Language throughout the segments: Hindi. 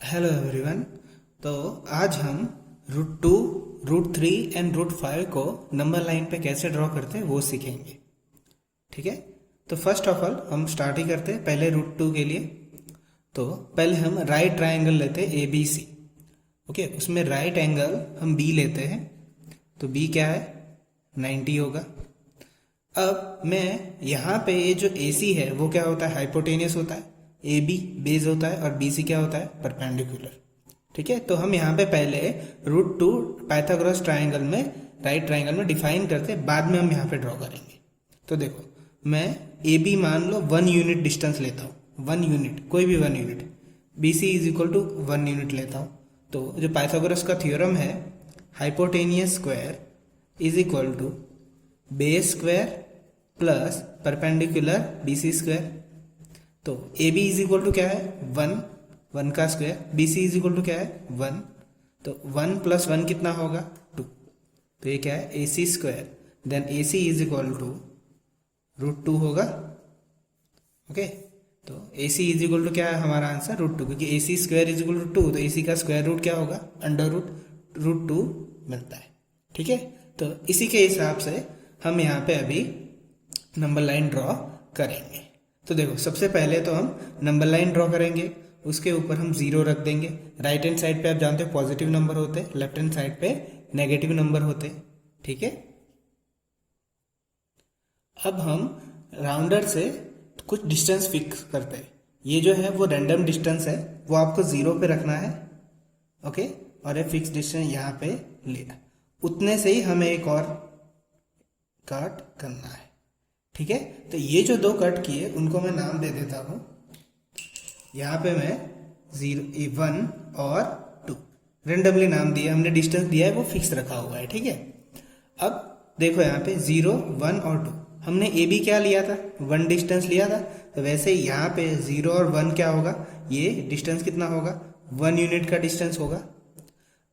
Hello everyone. तो आज हम रूट 2, रूट 3 एंड रूट 5 को नंबर लाइन पे कैसे ड्रॉ करते हैं वो सीखेंगे। ठीक है, तो फर्स्ट ऑफ ऑल हम स्टार्ट ही करते हैं पहले रूट 2 के लिए। तो पहले हम राइट ट्रायंगल लेते हैं ए बी सी। ओके, उसमें राइट एंगल हम बी लेते हैं। तो बी क्या है, 90 होगा। अब मैं यहाँ पे ये जो ए सी है वो क्या होता है, हाइपोटेनियस होता है। ए बी बेस होता है और बी सी क्या होता है, परपेंडिकुलर। ठीक है, तो हम यहाँ पे पहले रूट 2 पाइथागोरस ट्रायंगल में, राइट ट्रायंगल में डिफाइन करते, बाद में हम यहाँ पे ड्रॉ करेंगे। तो देखो, मैं ए बी मान लो 1 यूनिट डिस्टेंस लेता हूँ, 1 यूनिट, कोई भी 1 unit. B C is equal to 1 unit लेता हूँ। तो जो पाइथागोरस का थ्योरम है, hypotenuse square is equal to base square plus perpendicular B C square. तो A B is equal to क्या है, 1 का square. B C is equal to क्या है, 1। तो 1 + 1 कितना होगा, 2। तो ये क्या है, A C square. Then A C is equal to root 2 होगा। ओके, तो A C is equal to क्या है हमारा आंसर, रूट 2, क्योंकि A C square is equal to 2। तो ए सी का स्क्वायर रूट क्या होगा, अंडर रूट 2 मिलता है। ठीक है, तो इसी के हिसाब से हम यहाँ पे अभी नंबर लाइन ड्रॉ करेंगे। तो देखो, सबसे पहले तो हम नंबर लाइन ड्रॉ करेंगे, उसके ऊपर हम 0 रख देंगे। राइट हैंड साइड पे आप जानते हो पॉजिटिव नंबर होते हैं, लेफ्ट हैंड साइड पे नेगेटिव नंबर होते हैं। ठीक है, अब हम राउंडर से कुछ डिस्टेंस फिक्स करते हैं। ये जो है वो रैंडम डिस्टेंस है, वो आपको 0 पे रखना है। ओके, और ये फिक्स डिस्टेंस यहाँ पे लेना, उतने से ही हमें एक और कट करना है। ठीक है, तो ये जो 2 कट किए उनको मैं नाम दे देता हूँ। यहाँ पे मैं 1 और 2 रेंडमली नाम दिया, हमने डिस्टेंस दिया है वो फिक्स रखा हुआ है। ठीक है, अब देखो यहाँ पे 0, 1 और 2, हमने ए बी क्या लिया था, 1 डिस्टेंस लिया था। तो वैसे ही यहाँ पे 0 और 1 क्या होगा, ये डिस्टेंस कितना होगा, 1 यूनिट का डिस्टेंस होगा।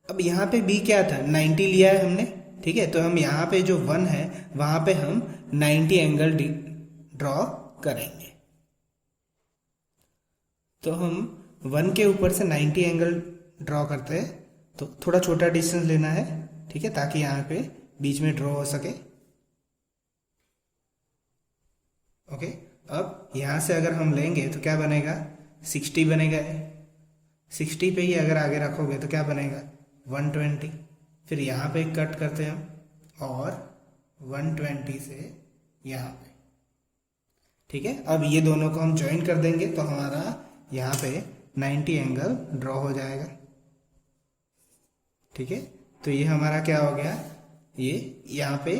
अब यहाँ पे बी क्या था, 90 लिया है हमने। ठीक है, तो हम यहाँ पे जो 1 है वहां पे हम 90 एंगल ड्रॉ करेंगे। तो हम 1 के ऊपर से 90 एंगल ड्रॉ करते हैं। तो थोड़ा छोटा डिस्टेंस लेना है, ठीक है, ताकि यहाँ पे बीच में ड्रॉ हो सके। ओके, अब यहाँ से अगर हम लेंगे तो क्या बनेगा, 60 बनेगा। 60 पे ही अगर आगे रखोगे तो क्या बनेगा, 120। फिर यहाँ पे कट करते हैं हम, और 120 से यहाँ पे। ठीक है, अब ये दोनों को हम ज्वाइन कर देंगे तो हमारा यहाँ पे 90 एंगल ड्रॉ हो जाएगा। ठीक है, तो ये हमारा क्या हो गया, ये यहाँ पे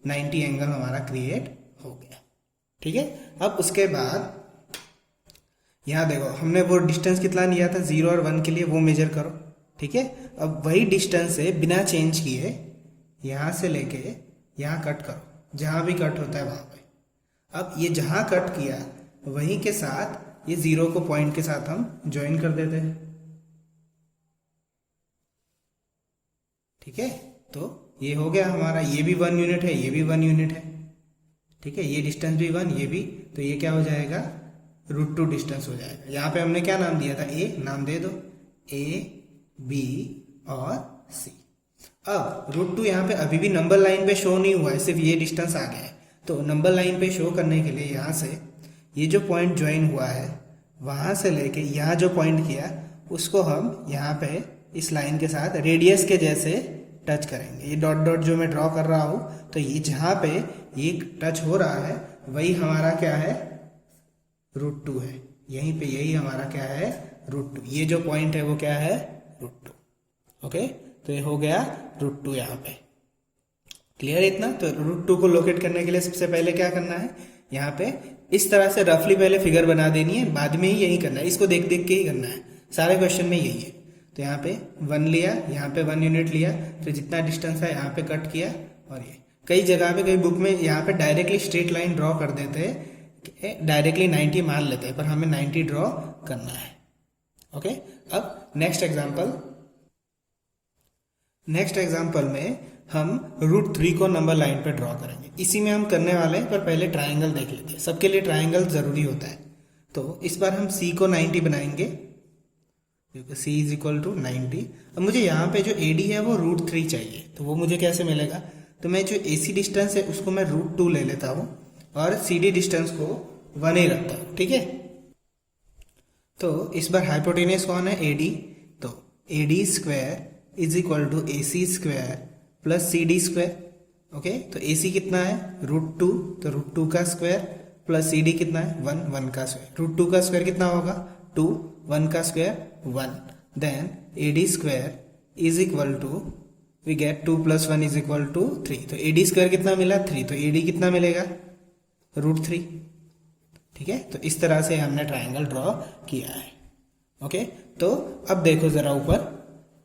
90 एंगल हमारा क्रिएट हो गया। ठीक है, अब उसके बाद यहाँ देखो, हमने वो डिस्टेंस कितना लिया था 0 और 1 के लिए, वो मेजर करो। ठीक है, अब वही डिस्टेंस से बिना चेंज किए यहाँ से लेके यहाँ कट करो, जहाँ भी कट होता है वहाँ पे। अब ये जहाँ कट किया वहीं के साथ ये 0 को पॉइंट के साथ हम ज्वाइन कर देते हैं। ठीक है, तो ये हो गया हमारा, ये भी 1 यूनिट है, ये भी 1 यूनिट है। ठीक है, ये डिस्टेंस भी 1, ये भी, तो ये क्या हो जाएगा, रूट 2 डिस्टेंस हो जाएगा। यहाँ पे हमने क्या नाम दिया था, ए नाम दे दो, ए बी और सी। अब रूट 2 यहाँ पे अभी भी नंबर लाइन पे शो नहीं हुआ है, सिर्फ ये डिस्टेंस आ गया है। तो नंबर लाइन पे शो करने के लिए यहाँ से ये जो पॉइंट ज्वाइन हुआ है वहाँ से लेके यहाँ जो पॉइंट किया उसको हम यहाँ पे इस लाइन के साथ रेडियस के जैसे टच करेंगे। ये डॉट डॉट जो मैं ड्रॉ कर रहा हूँ, तो ये जहाँ पे ये टच हो रहा है वही हमारा क्या है, रूट 2 है। यहीं पे यही हमारा क्या है, रूट 2। ये जो पॉइंट है वो क्या है, रूट 2। ओके, तो ये हो गया रूट 2 यहाँ पे। क्लियर है इतना? तो रूट 2 को लोकेट करने के लिए सबसे पहले क्या करना है, यहाँ पे इस तरह से रफली पहले फिगर बना देनी है, बाद में ही यही करना है। इसको देख देख के ही करना है, सारे क्वेश्चन में यही है। तो यहाँ पे 1 लिया, यहाँ पे 1 यूनिट लिया, तो जितना डिस्टेंस है यहाँ पे कट किया। और ये कई जगह पे, कई बुक में यहाँ पे डायरेक्टली स्ट्रेट लाइन ड्रॉ कर देते हैं, डायरेक्टली 90 मान लेते हैं, पर हमें 90 ड्रॉ करना है। ओके, अब नेक्स्ट एग्जाम्पल में हम रूट 3 को नंबर लाइन पे ड्रॉ करेंगे। इसी में हम करने वाले हैं, पर पहले ट्रायंगल देख लेते हैं। सबके लिए ट्रायंगल जरूरी होता है। तो इस बार हम सी को 90 बनाएंगे, c इज इक्वल टू 90। अब मुझे यहाँ पे जो AD है वो √3 चाहिए, तो वो मुझे कैसे मिलेगा? तो मैं जो AC डिस्टेंस है उसको मैं √2 ले लेता हूँ और CD डिस्टेंस को 1 ही रखता हूँ, ठीक है। तो इस बार हाइपोटेनियस कौन है? AD। तो AD square is equal to AC square plus CD square. Okay, तो AC कितना है? √2, तो √2 का स्क्वायर प्लस CD कितना है? 1 का स्क्वायर। √2 का स्क्वायर कितना होगा? 2, 1 का square 1, then AD square is equal to, we get 2 + 1 is equal to 3। तो AD स्क्वायर कितना मिला? 3, तो AD कितना मिलेगा? √3, ठीक है। तो इस तरह से हमने ट्राइंगल ड्रॉ किया है। ओके, तो अब देखो जरा ऊपर,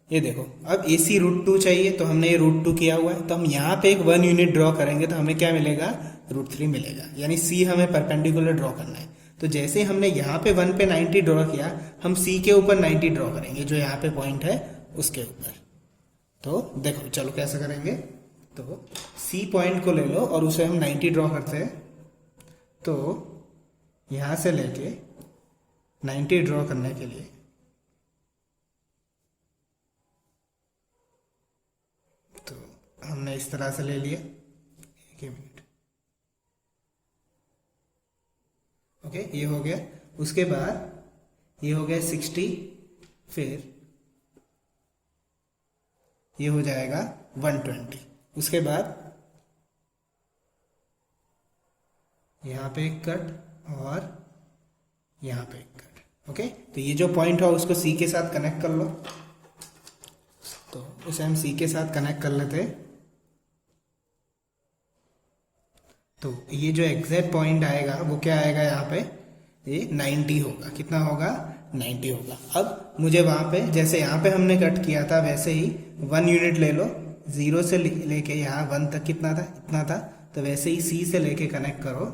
ये देखो, अब AC √2 चाहिए, तो हमने ये √2 किया हुआ है, तो हम यहाँ पे एक 1 यूनिट ड्रॉ करेंगे तो हमें क्या मिलेगा? √3 मिलेगा, यानी C हमें परपेंडिकुलर ड्रॉ करना है। तो जैसे हमने यहाँ पे 1 पे 90 ड्रॉ किया, हम C के ऊपर 90 ड्रॉ करेंगे, जो यहाँ पे पॉइंट है उसके ऊपर। तो देखो, चलो कैसे करेंगे। तो C पॉइंट को ले लो और उसे हम 90 ड्रॉ करते हैं। तो यहाँ से लेके 90 ड्रॉ करने के लिए तो हमने इस तरह से ले लिया। एक मिनट, ओके, ये हो गया। उसके बाद ये हो गया 60, फिर ये हो जाएगा 120। उसके बाद यहाँ पे एक कट और यहाँ पे एक कट। ओके, तो ये जो पॉइंट हो उसको C के साथ कनेक्ट कर लो। तो उसे हम C के साथ कनेक्ट कर लेते। तो ये जो एग्जैक्ट पॉइंट आएगा वो क्या आएगा? यहाँ पे ये 90 होगा। कितना होगा? 90 होगा। अब मुझे वहाँ पे, जैसे यहाँ पे हमने कट किया था, वैसे ही 1 यूनिट ले लो, 0 से लेके यहाँ 1 तक कितना था? इतना था। तो वैसे ही C से लेके कनेक्ट करो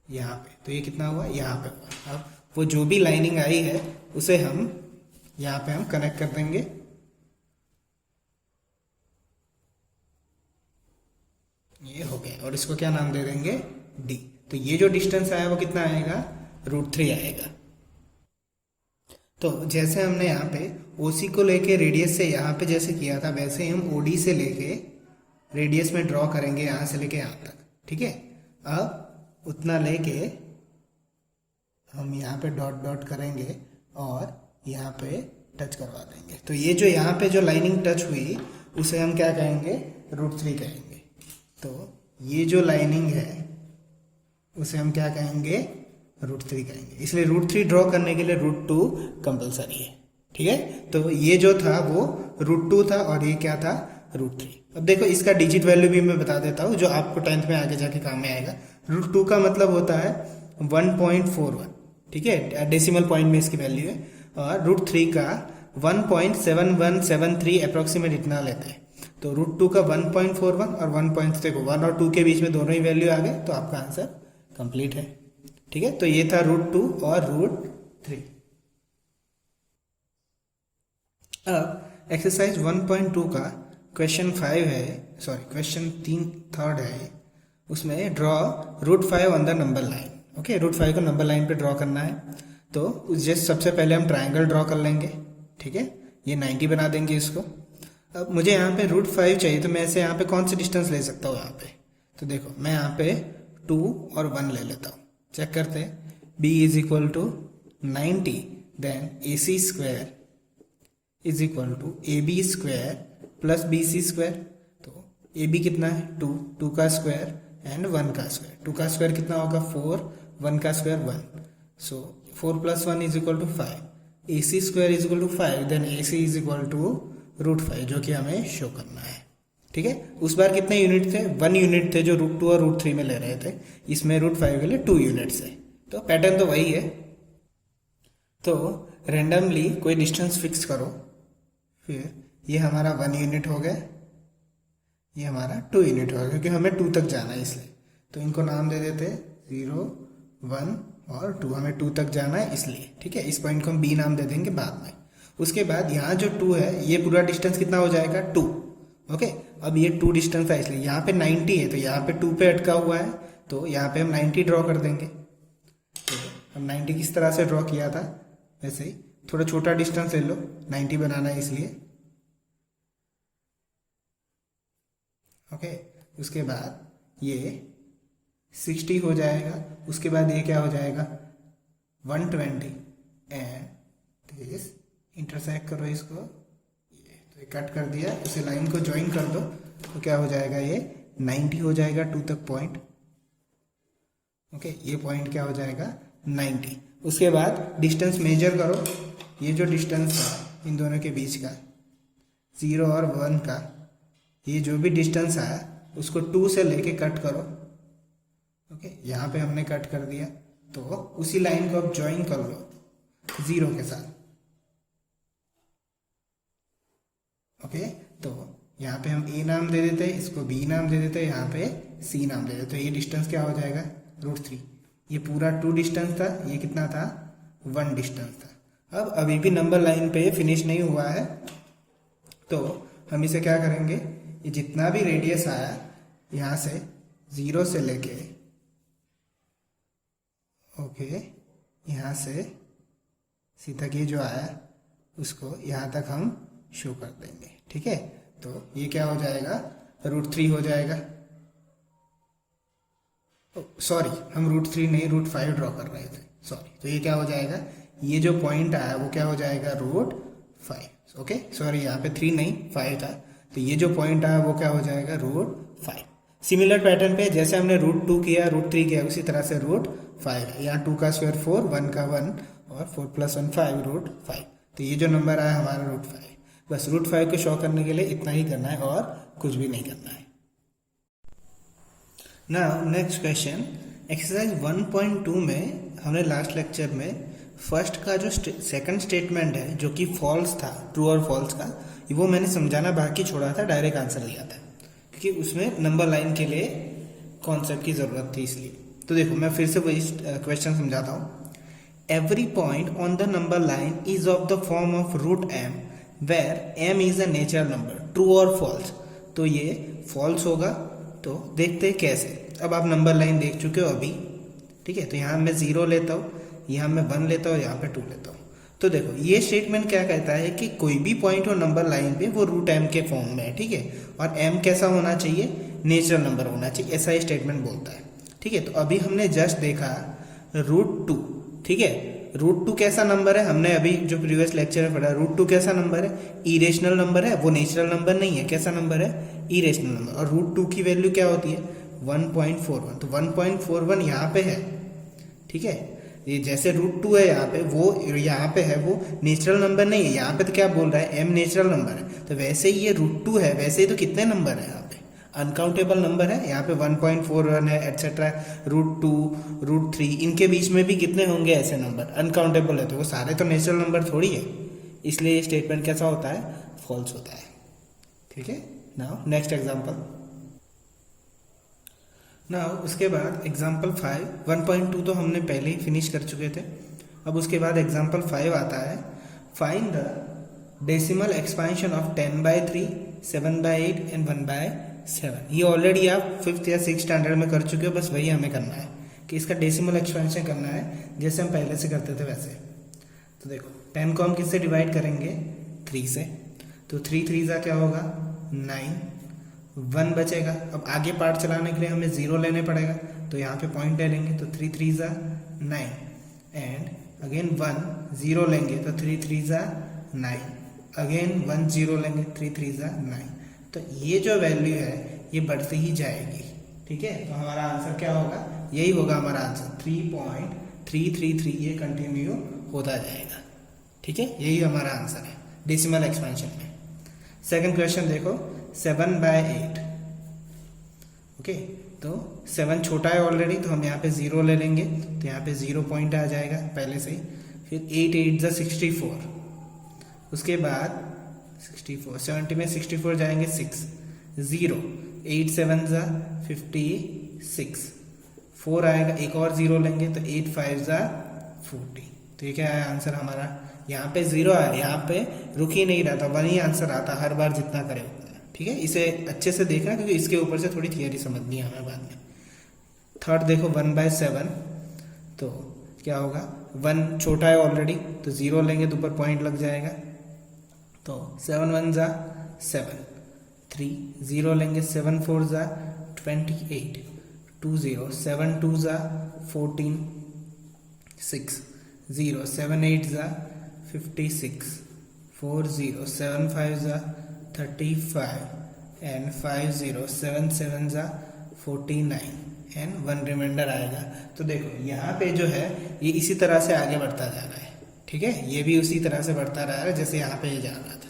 यहाँ पे, तो ये कितना हुआ? यहाँ पे हुआ। अब वो जो भी लाइनिंग आई है उसे हम यहाँ पे हम कनेक्ट कर देंगे। ये हो गया, और इसको क्या नाम दे देंगे? D। तो ये जो डिस्टेंस आया वो कितना आएगा? √3 आएगा। तो जैसे हमने यहाँ पे OC को लेके रेडियस से यहाँ पे जैसे किया था, वैसे ही हम OD से लेके रेडियस में ड्रॉ करेंगे, यहाँ से लेके यहाँ तक, ठीक है। अब उतना लेके हम यहाँ पे डॉट डॉट करेंगे और यहाँ पे टच करवा देंगे। तो ये जो यहाँ पे जो लाइनिंग टच हुई उसे हम क्या कहेंगे? √3 कहेंगे। तो ये जो लाइनिंग है उसे हम क्या कहेंगे? √3 कहेंगे। इसलिए √3 ड्रॉ करने के लिए √2 कंपलसरी है, ठीक है। तो ये जो था वो √2 था और ये क्या था? √3। अब देखो, इसका डिजिट वैल्यू भी मैं बता देता हूँ, जो आपको 10th में आगे जाके काम में आएगा। √2 का मतलब होता है 1.41, ठीक है, डेसिमल पॉइंट में इसकी वैल्यू है। और √3 का 1.7173 अप्रोक्सीमेट इतना लेते हैं। तो √2 का 1.41 और 1. देखो, 1 और 2 के बीच में दोनों ही वैल्यू आ गए, तो आपका आंसर कंप्लीट है, ठीक है। तो ये था √2 और √3। अब एक्सरसाइज 1.2 का क्वेश्चन 5 है, सॉरी क्वेश्चन 3 है। उसमें draw √5 on the number line. Okay, √5 को नंबर लाइन पे ड्रॉ करना है। तो जस्ट सबसे पहले हम ट्राइंगल ड्रॉ कर लेंगे, ठीक है। ये 90 बना देंगे इसको। अब मुझे यहाँ पे √5 चाहिए, तो मैं ऐसे यहाँ पे कौन सी डिस्टेंस ले सकता हूँ यहाँ पे? तो देखो, मैं यहाँ पे 2 और 1 ले लेता हूँ। चेक करते हैं। B is equal to 90, then AC square is equal to AB square plus BC square. तो AB कितना है? 2, 2 का स्क्वायर एंड 1 का स्क्वायर। 2 का स्क्वायर कितना होगा? 4, 1 का square 1। So 4 + 1 is equal to 5। AC square is equal to 5, then AC is equal to √5, जो कि हमें शो करना है, ठीक है। उस बार कितने यूनिट थे? 1 यूनिट थे, जो √2 और √3 में ले रहे थे। इसमें √5 के लिए 2 यूनिट्स है। तो पैटर्न तो वही है। तो रेंडमली कोई डिस्टेंस फिक्स करो। फिर ये हमारा 1 यूनिट हो गया, ये हमारा 2 यूनिट हो गया, क्योंकि हमें 2 तक जाना है इसलिए। तो इनको नाम दे देते 0, 1 और 2। हमें 2 तक जाना है इसलिए, ठीक है। इस पॉइंट को हम B नाम दे देंगे बाद में। उसके बाद यहाँ जो 2 है, ये पूरा डिस्टेंस कितना हो जाएगा? 2। ओके, अब ये 2 डिस्टेंस है, इसलिए यहाँ पे 90 है, तो यहाँ पे 2 पे अटका हुआ है, तो यहाँ पे हम 90 ड्रॉ कर देंगे। तो हम 90 किस तरह से ड्रॉ किया था, वैसे ही थोड़ा छोटा डिस्टेंस ले लो, 90 बनाना है इसलिए। ओके, उसके बाद ये 60 हो जाएगा, उसके बाद ये क्या हो जाएगा 120 एंड दिस इंटरसेक्ट करो इसको, ये तो कट कर दिया, उसे लाइन को ज्वाइन कर दो तो क्या हो जाएगा ये 90 हो जाएगा 2 तक पॉइंट। ओके, ये पॉइंट क्या हो जाएगा 90। उसके बाद डिस्टेंस मेजर करो, ये जो डिस्टेंस था इन दोनों के बीच का 0 और 1 का, ये जो भी डिस्टेंस आया उसको 2 से लेके कट करो। ओके, यहाँ पे हमने कट कर दिया, तो उसी लाइन को अब ज्वाइन कर लो 0 के साथ। ओके, तो यहाँ पे हम ए नाम दे देते हैं, इसको बी नाम दे देते हैं, यहाँ पे सी नाम दे देते हैं। तो ये डिस्टेंस क्या हो जाएगा √3। ये पूरा 2 डिस्टेंस था, ये कितना था 1 डिस्टेंस था। अब अभी भी नंबर लाइन पे फिनिश नहीं हुआ है, तो हम इसे क्या करेंगे, ये जितना भी रेडियस आया यहाँ से 0 से लेके यहाँ से सीधा ये जो आया उसको यहाँ तक हम शो कर देंगे। ठीक है, तो ये क्या हो जाएगा √3 हो जाएगा। सॉरी, हम √3 नहीं √5 ड्रॉ कर रहे थे, सॉरी। तो ये क्या हो जाएगा, ये जो पॉइंट आया वो क्या हो जाएगा √5। ओके, सॉरी, यहाँ पे 3 नहीं 5 था, तो ये जो पॉइंट आया वो क्या हो जाएगा √5। सिमिलर पैटर्न पे जैसे हमने √2 किया √3 किया, उसी तरह से √5 यहाँ 2 का स्क्वायर 4, 1 का 1 और 4 + 1 5 √5। तो ये जो नंबर आया हमारा √5। बस √5 को शो करने के लिए इतना ही करना है और कुछ भी नहीं करना है। नाउ नेक्स्ट क्वेश्चन, एक्सरसाइज 1.2 में हमने लास्ट लेक्चर में फर्स्ट का जो सेकंड स्टेटमेंट है जो कि फॉल्स था, ट्रू और फॉल्स का, वो मैंने समझाना बाकी छोड़ा था, डायरेक्ट आंसर लिया था क्योंकि उसमें नंबर लाइन के लिए कॉन्सेप्ट की जरूरत थी इसलिए। तो देखो मैं फिर से वही क्वेश्चन समझाता हूँ। Every point on the number line is of the form of √m where m is a natural number, true और फॉल्स। तो ये फॉल्स होगा, तो देखते हैं कैसे। अब आप नंबर लाइन देख चुके हो अभी, ठीक है, तो यहाँ मैं 0 लेता हूँ, यहाँ मैं 1 लेता हूँ, यहाँ पे 2 लेता हूँ। तो देखो ये स्टेटमेंट क्या कहता है कि कोई भी पॉइंट हो नंबर लाइन पे वो √m के फॉर्म में है, ठीक है, और m कैसा होना चाहिए, नेचुरल नंबर होना चाहिए, ऐसा ही स्टेटमेंट बोलता है। ठीक है, तो अभी हमने जस्ट देखा √2, ठीक है, √2 कैसा नंबर है, हमने अभी जो प्रीवियस लेक्चर में पढ़ा, √2 कैसा नंबर है, इरेशनल नंबर है, वो नेचुरल नंबर नहीं है, कैसा नंबर है, इरेशनल नंबर। और √2 की वैल्यू क्या होती है 1.41, तो 1.41 यहाँ पे है, ठीक है, ये जैसे √2 है यहाँ पे, वो यहाँ पे है, वो नेचुरल नंबर नहीं है, यहाँ पे तो क्या बोल रहा है m नेचुरल नंबर है, तो वैसे ही ये √2 है, वैसे ही तो कितने नंबर है यहाँ पे, अनकाउंटेबल नंबर है, यहाँ पे 1.41 है एटसेट्रा, √2 √3, इनके बीच में भी कितने होंगे ऐसे नंबर, अनकाउंटेबल है, तो वो सारे तो नेचुरल नंबर थोड़ी है, इसलिए ये स्टेटमेंट कैसा होता है, फॉल्स होता है। ठीक है, नाउ नेक्स्ट एग्जांपल। नाउ उसके बाद एग्जांपल 5, 1.2 तो हमने पहले ही फिनिश कर चुके थे। अब उसके बाद एग्जांपल 5 आता है, find the decimal expansion of 10/3, 7/8 and 1/7। ये ऑलरेडी आप 5th या 6th स्टैंडर्ड में कर चुके हो, बस वही हमें करना है कि इसका डेसिमल एक्सपेंशन करना है जैसे हम पहले से करते थे वैसे। तो देखो 10 को हम किससे डिवाइड करेंगे, 3 से, तो 3 3 क्या होगा 9, 1 बचेगा। अब आगे पार्ट चलाने के लिए हमें 0 लेने पड़ेगा, तो यहाँ पे पॉइंट ले लेंगे, तो 3 3 9 एंड अगेन 1 0 लेंगे, तो 3 3 9, अगेन 1 0 लेंगे, 3 3 9। तो ये जो वैल्यू है ये बढ़ती ही जाएगी। ठीक है, तो हमारा आंसर क्या होगा, यही होगा हमारा आंसर 3.333, ये कंटिन्यू होता जाएगा। ठीक है, यही हमारा आंसर है डेसिमल एक्सपेंशन में। सेकंड क्वेश्चन देखो, 7/8। ओके, तो 7 छोटा है ऑलरेडी, तो हम यहाँ पे 0 ले लेंगे, तो यहाँ पे 0 पॉइंट आ जाएगा पहले से ही। फिर 8 8 64, उसके बाद 64, 70 में 64 जाएंगे 6, 0, 8 7 56, 4 आएगा, एक और 0 लेंगे, तो 8 5 40। तो ये क्या है आंसर हमारा, यहाँ पे 0 आया, यहाँ पे रुक ही नहीं रहा था, 1 ही आंसर आता हर बार जितना करे उतना। ठीक है, इसे अच्छे से देखना क्योंकि इसके ऊपर से थोड़ी थियरी समझनी है हमें बाद में। थर्ड देखो 1/7, तो क्या होगा, 1 छोटा है ऑलरेडी तो 0 लेंगे तो ऊपर पॉइंट लग जाएगा, तो 7 1 जा 7, 3 0 लेंगे, 7 4 जा 28, 2 0, 7 2 जा 14, 6 0, 7 8 जा 56, 4 0, 7 5 जा 35 एंड 5 0, 7 7 जा 49 एंड 1 रिमाइंडर आएगा। तो देखो यहाँ पे जो है ये इसी तरह से आगे बढ़ता जा रहा है, ठीक है, ये भी उसी तरह से बढ़ता रहा है जैसे यहाँ पे ये जा रहा था,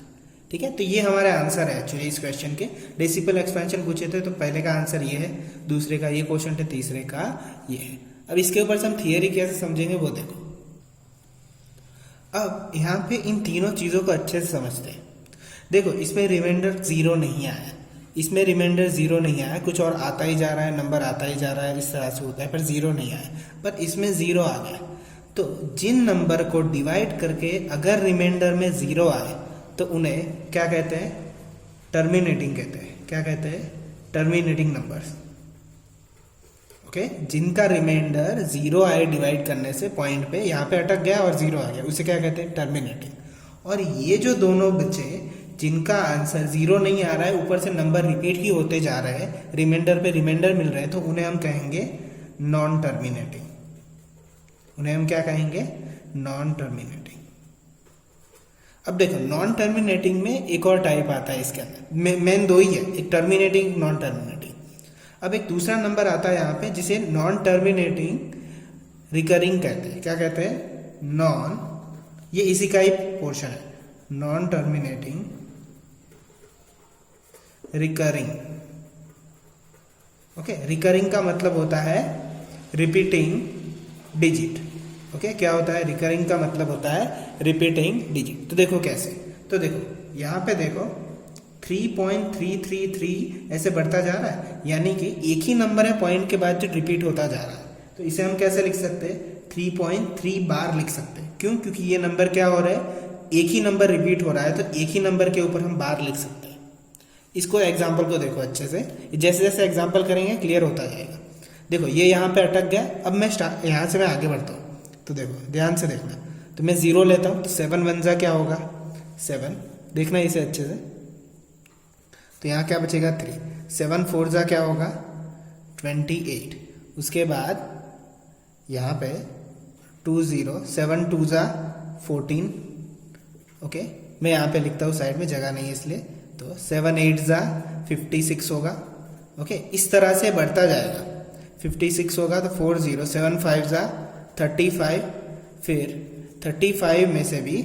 ठीक है। तो ये हमारा आंसर है एक्चुअली इस क्वेश्चन के। डेसिमल एक्सपेंशन पूछे थे तो पहले का आंसर ये है, दूसरे का ये क्वेश्चन थे, तीसरे का ये है। अब इसके ऊपर से हम थियरी कैसे समझेंगे वो देखो। अब यहाँ पे इन तीनों चीज़ों को अच्छे से समझते हैं। देखो इसमें रिमाइंडर 0 नहीं आया, इसमें रिमाइंडर 0 नहीं आया, कुछ और आता ही जा रहा है, नंबर आता ही जा रहा है, इस तरह से होता है, पर 0 नहीं आया, पर इसमें 0 आ गया। तो जिन नंबर को डिवाइड करके अगर रिमाइंडर में 0 आए तो उन्हें क्या कहते हैं, टर्मिनेटिंग कहते हैं। क्या कहते हैं, टर्मिनेटिंग नंबर्स। ओके, जिनका रिमाइंडर 0 आए डिवाइड करने से, पॉइंट पे यहाँ पे अटक गया और 0 आ गया, उसे क्या कहते हैं, टर्मिनेटिंग। और ये जो दोनों बच्चे जिनका आंसर 0 नहीं आ रहा है, ऊपर से नंबर रिपीट ही होते जा रहे हैं, रिमाइंडर पे रिमाइंडर मिल रहे हैं, तो उन्हें हम कहेंगे नॉन टर्मिनेटिंग। उन्हें हम क्या कहेंगे, नॉन टर्मिनेटिंग। अब देखो नॉन टर्मिनेटिंग में एक और टाइप आता है इसके अंदर, मेन 2 ही है, एक टर्मिनेटिंग, नॉन टर्मिनेटिंग। अब एक दूसरा नंबर आता है यहाँ पे जिसे नॉन टर्मिनेटिंग रिकरिंग कहते हैं। क्या कहते हैं, नॉन, ये इसी का ही पोर्शन है, non terminating recurring. Okay, recurring का मतलब होता है रिपीटिंग डिजिट। ओके, क्या होता है, रिकरिंग का मतलब होता है रिपीटिंग डिजिट। तो देखो कैसे, तो देखो यहाँ पे देखो 3.333 ऐसे बढ़ता जा रहा है, यानी कि एक ही नंबर है पॉइंट के बाद जो रिपीट होता जा रहा है। तो इसे हम कैसे लिख सकते हैं, 3.3 बार लिख सकते हैं। क्यों, क्योंकि ये नंबर क्या हो रहा है, एक ही नंबर रिपीट हो रहा है, तो एक ही नंबर के ऊपर हम बार लिख सकते हैं। इसको एग्जाम्पल को देखो अच्छे से, जैसे जैसे एग्जाम्पल करेंगे क्लियर होता जाएगा। देखो ये यहाँ पे अटक गया, अब मैं यहाँ से मैं आगे बढ़ता हूँ, तो देखो ध्यान से देखना। तो मैं 0 लेता हूँ, तो 7 1 जा क्या होगा, 7, देखना इसे अच्छे से। तो यहाँ क्या बचेगा, 3, 7 4 जा क्या होगा, 28। उसके बाद यहाँ पे 2 0, 7 2 जा 14। ओके, मैं यहाँ पे लिखता हूँ, साइड में जगह नहीं है इसलिए, तो 7 8 जा 56 होगा। ओके, इस तरह से बढ़ता जाएगा, 56 होगा तो 4 0, 7 5 जा 35, फिर 35 में से भी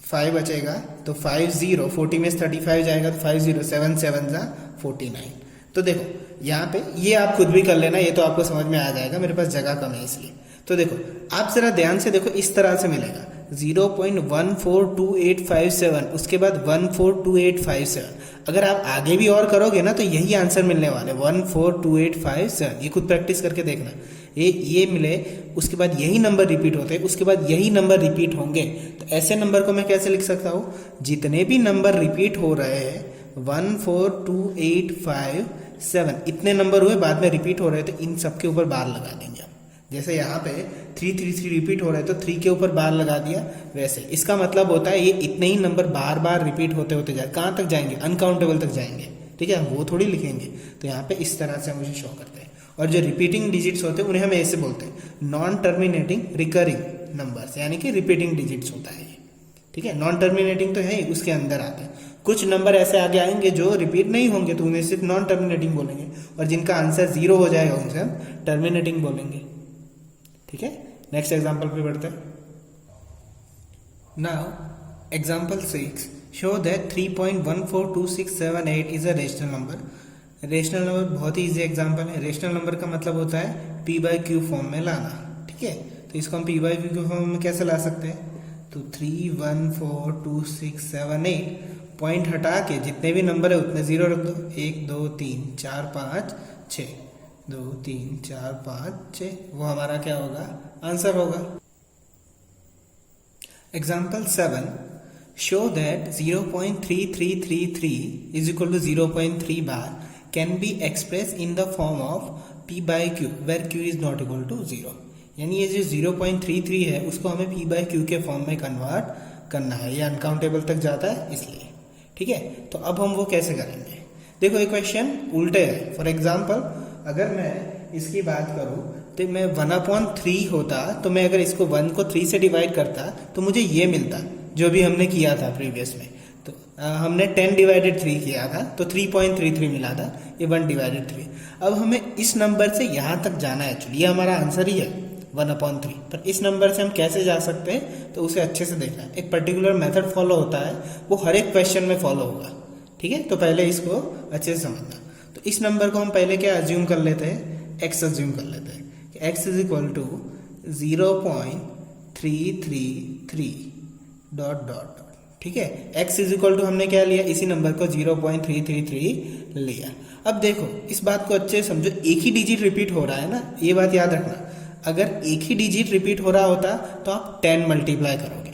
5 बचेगा, तो 5 0, 40 में से 35 जाएगा तो 5 0, 7 7 जा 49। तो देखो यहाँ पे ये आप खुद भी कर लेना, ये तो आपको समझ में आ जाएगा, मेरे पास जगह कम है इसलिए। तो देखो आप जरा ध्यान से देखो, इस तरह से मिलेगा 0.142857, उसके बाद 142857। अगर आप आगे भी और करोगे ना तो यही आंसर मिलने वाले, 142857। ये खुद प्रैक्टिस करके देखना, ये मिले, उसके बाद यही नंबर रिपीट होते हैं, उसके बाद यही नंबर रिपीट होंगे। तो ऐसे नंबर को मैं कैसे लिख सकता हूँ, जितने भी नंबर रिपीट हो रहे हैं 142857 इतने नंबर हुए, बाद में रिपीट हो रहे थे, इन सब के ऊपर बार लगा देंगे। जैसे यहाँ पे 333 रिपीट हो रहे तो 3 के ऊपर बार लगा दिया, वैसे इसका मतलब होता है ये इतने ही नंबर बार बार रिपीट होते होते जाए, कहाँ तक जाएंगे, अनकाउंटेबल तक जाएंगे, ठीक है, वो थोड़ी लिखेंगे। तो यहाँ पे इस तरह से मुझे शो करते हैं। और जो रिपीटिंग डिजिट्स होते हैं उन्हें हम ऐसे बोलते हैं, नॉन टर्मिनेटिंग रिकरिंग नंबर्स, यानी कि रिपीटिंग डिजिट्स होता है ये, ठीक है। नॉन टर्मिनेटिंग तो है, उसके अंदर आते हैं। कुछ नंबर ऐसे आगे आएंगे जो रिपीट नहीं होंगे, तो उन्हें सिर्फ नॉन टर्मिनेटिंग बोलेंगे, और जिनका आंसर 0 हो जाएगा उनसे हम टर्मिनेटिंग बोलेंगे, ठीक है। नेक्स्ट एग्जाम्पल पे बढ़ते हैं। Now example 6 show that 3.142678 is a rational number. Rational number बहुत ही इजी एग्जाम्पल है। रेशनल नंबर का मतलब होता है p/q फॉर्म में लाना, ठीक है। तो इसको हम p/q फॉर्म में कैसे ला सकते हैं, तो 3142678 पॉइंट हटा के जितने भी नंबर है उतने 0 रख दो, 1 2 3 4 5 6, 2 3 4 5 6, वो हमारा क्या होगा, आंसर होगा। Example 7 show that 0.3333 is equal to 0.3 bar can be express in the form of p by Q where q is not equal to 0, यानी ये जो 0.33 है उसको हमें p बाई क्यू के फॉर्म में कन्वर्ट करना है, ये अनकाउंटेबल तक जाता है इसलिए। ठीक है, तो अब हम वो कैसे करेंगे? देखो ये क्वेश्चन उल्टे है। फॉर एग्जाम्पल अगर मैं इसकी बात करूं तो मैं 1/3 होता, तो मैं अगर इसको 1 को 3 से डिवाइड करता तो मुझे ये मिलता जो भी हमने किया था प्रीवियस में। तो हमने 10 डिवाइडेड 3 किया था तो 3.33 मिला था, ये 1 डिवाइडेड 3। अब हमें इस नंबर से यहाँ तक जाना है, एक्चुअली ये हमारा आंसर ही है 1/3, पर इस नंबर से हम कैसे जा सकते हैं तो उसे अच्छे से देखना है। एक पर्टिकुलर मेथड फॉलो होता है, वो हर एक क्वेश्चन में फॉलो होगा। ठीक है, तो पहले इसको अच्छे से समझना। तो इस नंबर को हम पहले क्या अज्यूम कर लेते हैं, x अज्यूम कर लेते हैं कि x is equal to 0.333 dot dot dot. ठीक है, x इज इक्वल टू हमने क्या लिया, इसी नंबर को 0.333 लिया। अब देखो इस बात को अच्छे से समझो, एक ही डिजिट रिपीट हो रहा है ना, ये बात याद रखना। अगर एक ही डिजिट रिपीट हो रहा होता तो आप 10 मल्टीप्लाई करोगे,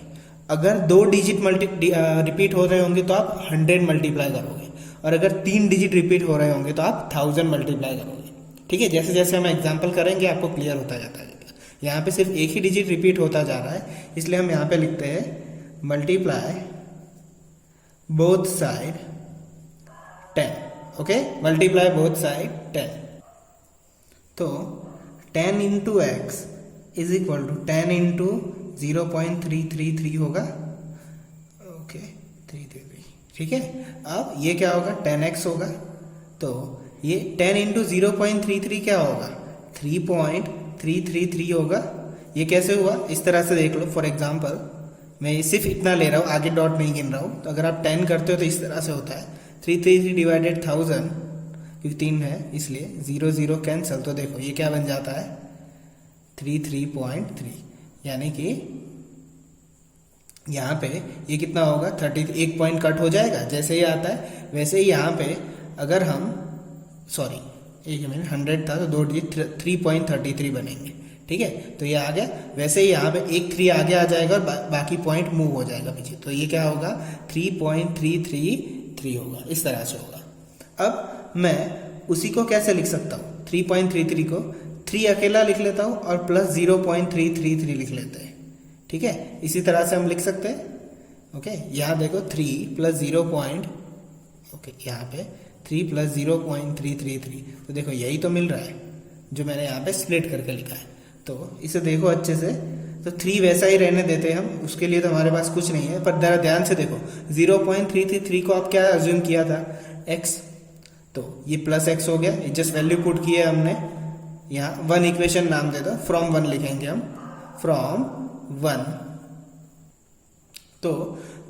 अगर 2 डिजिट रिपीट हो रहे होंगे तो आप 100 मल्टीप्लाई करोगे, और अगर 3 डिजिट रिपीट हो रहे होंगे तो आप 1000 मल्टीप्लाई करोगे। ठीक है, जैसे जैसे हम एग्जांपल करेंगे आपको क्लियर होता जाता है। यहाँ पे सिर्फ एक ही डिजिट रिपीट होता जा रहा है, इसलिए हम यहाँ पे लिखते हैं multiply both side 10। Okay, multiply both side 10। तो 10 into X is equal to 10 into 0.333 होगा। ओके 333, ठीक है। अब ये क्या होगा, 10x होगा। तो ये 10 इंटू 0.33 क्या होगा, 3.333 होगा। ये कैसे हुआ, इस तरह से देख लो। फॉर एग्जाम्पल मैं सिर्फ इतना ले रहा हूँ, आगे डॉट नहीं गिन रहा हूँ। तो अगर आप 10 करते हो तो इस तरह से होता है 333 डिवाइडेड 1000, क्योंकि 3 है इसलिए 0 0 कैंसिल। तो देखो ये क्या बन जाता है 33.3, यानी कि यहाँ पे ये कितना होगा 30, एक पॉइंट कट हो जाएगा। जैसे ही आता है वैसे ही यहाँ पे अगर हम सॉरी एक मिनट 100 था तो 2 डिजिट 3.33 बनेंगे। ठीक है, तो ये आ गया। वैसे ही यहाँ पे एक 3 आगे आ जाएगा और बाकी पॉइंट मूव हो जाएगा पीछे। तो ये क्या होगा 3.333 होगा, इस तरह से होगा। अब मैं उसी को कैसे लिख सकता हूँ, 3.33 को 3 अकेला लिख लेता हूँ और प्लस 0.333 लिख लेते हैं। ठीक है, इसी तरह से हम लिख सकते हैं। ओके, यहाँ देखो 3 प्लस 0. ओके, यहाँ पे 3 प्लस 0.333, तो देखो यही तो मिल रहा है जो मैंने यहाँ पे स्प्लिट करके लिखा है। तो इसे देखो अच्छे से, तो 3 वैसा ही रहने देते हैं हम, उसके लिए तो हमारे पास कुछ नहीं है। पर जरा ध्यान से देखो 0.333 को आप क्या अज्यूम किया था, x, तो ये प्लस x हो गया। जस्ट वैल्यू पुट की है हमने यहाँ। 1 इक्वेशन नाम दे दो, फ्रॉम 1 लिखेंगे हम, फ्रॉम 1। तो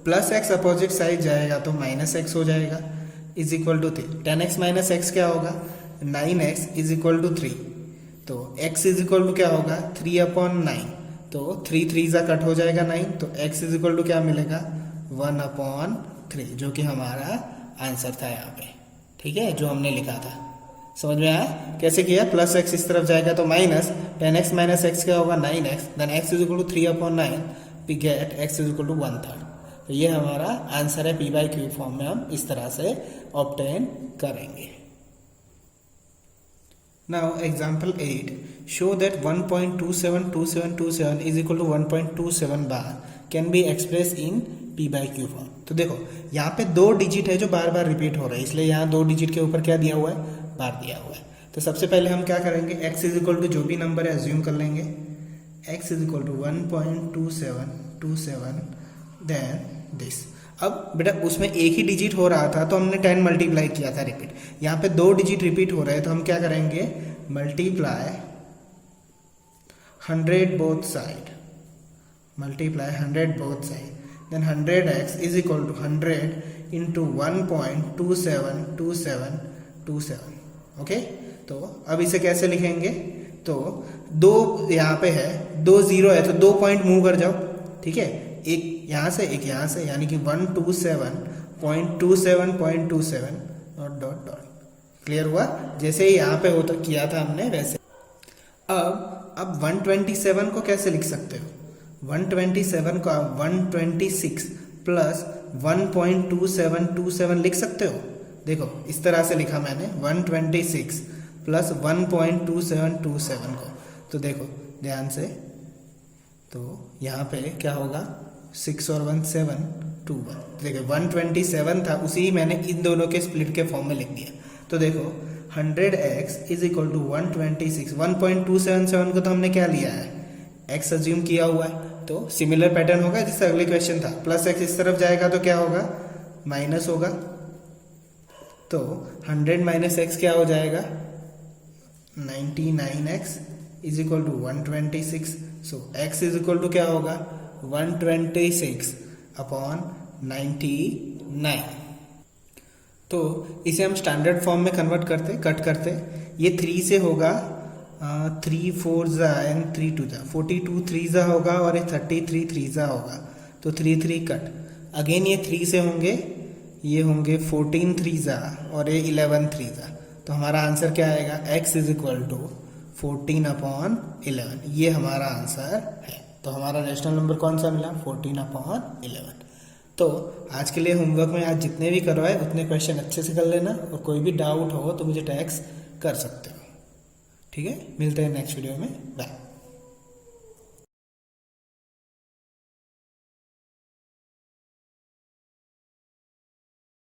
प्लस x अपोजिट साइड जाएगा तो माइनस x हो जाएगा, is equal to 3। 10x minus x क्या होगा, 9x इज इक्वल टू 3। तो x इज इक्वल टू क्या होगा 3/9। तो 3 3 सा कट हो जाएगा 9, तो x इज इक्वल टू क्या मिलेगा 1/3, जो कि हमारा आंसर था यहाँ पे। ठीक है, जो हमने लिखा था। समझ में आया कैसे किया, प्लस x इस तरफ जाएगा तो माइनस 10x माइनस x क्या होगा 9x, then x is equal to 3/9, we get x is equal to 1/3। तो ये हमारा आंसर है, p/q फॉर्म में हम इस तरह से ऑब्टेन करेंगे। Now example 8, show that 1.272727 is equal to 1.27 bar can be expressed in p/q form। तो देखो यहाँ पे 2 डिजिट है जो बार बार रिपीट हो रहा है, इसलिए यहाँ 2 डिजिट के ऊपर क्या दिया हुआ है, बार दिया हुआ है। तो सबसे पहले हम क्या करेंगे, x इज इक्वल टू जो भी नंबर है अज्यूम कर लेंगे, x is equal to 1.2727 then this. अब बेटा उसमें एक ही डिजिट हो रहा था तो हमने 10 मल्टीप्लाई किया था रिपीट। यहाँ पे 2 डिजिट रिपीट हो रहे हैं तो हम क्या करेंगे, multiply 100 both side, multiply 100 both side, then 100x is equal to 100 into 1.272727। Okay, तो अब इसे कैसे लिखेंगे, तो 2 यहाँ पे है, 2 0 है तो 2 पॉइंट मूव कर जाओ। ठीक है, एक यहाँ से एक यहाँ से, यानी कि 127.27.27 डॉट डॉट डॉट। क्लियर हुआ, जैसे ही यहाँ पे होता किया था हमने वैसे। अब 127 को कैसे लिख सकते हो, 127 को आप 126 प्लस 1.2727 लिख सकते हो। देखो इस तरह से लिखा मैंने, 126 प्लस 1.2727 को। तो देखो ध्यान से, तो यहाँ पे क्या होगा 6 और 1 7 2 1। देखो 127 था, उसी मैंने इन दोनों के स्प्लिट के फॉर्म में लिख दिया। तो देखो 100x इज इक्वल टू 126। 1.277 को तो हमने क्या लिया है, x अज्यूम किया हुआ है, तो सिमिलर पैटर्न होगा जिससे अगले क्वेश्चन था। प्लस x इस तरफ जाएगा तो क्या होगा, माइनस होगा। तो 100 माइनस x क्या हो जाएगा, 99x is equal to 126। So x is equal to क्या होगा, 126 अपॉन 99। तो इसे हम स्टैंडर्ड फॉर्म में कट करते। ये 3 से होगा 3 4 जा एंड 3 2 जा, 42 3 जा होगा और ये 33 3 जा होगा। तो 3 3 कट, अगेन ये 3 से होंगे, ये होंगे 14 3 जा और ये 11 3 जा। तो हमारा आंसर क्या आएगा, x is equal to 14 upon 11। ये हमारा आंसर है। तो हमारा रेशनल नंबर कौन सा मिला, 14 अपॉन 11। तो आज के लिए होमवर्क में आज जितने भी करवाए उतने क्वेश्चन अच्छे से कर लेना, और कोई भी डाउट हो तो मुझे टैक्स कर सकते हो। ठीक है, मिलते हैं नेक्स्ट वीडियो में, बाय।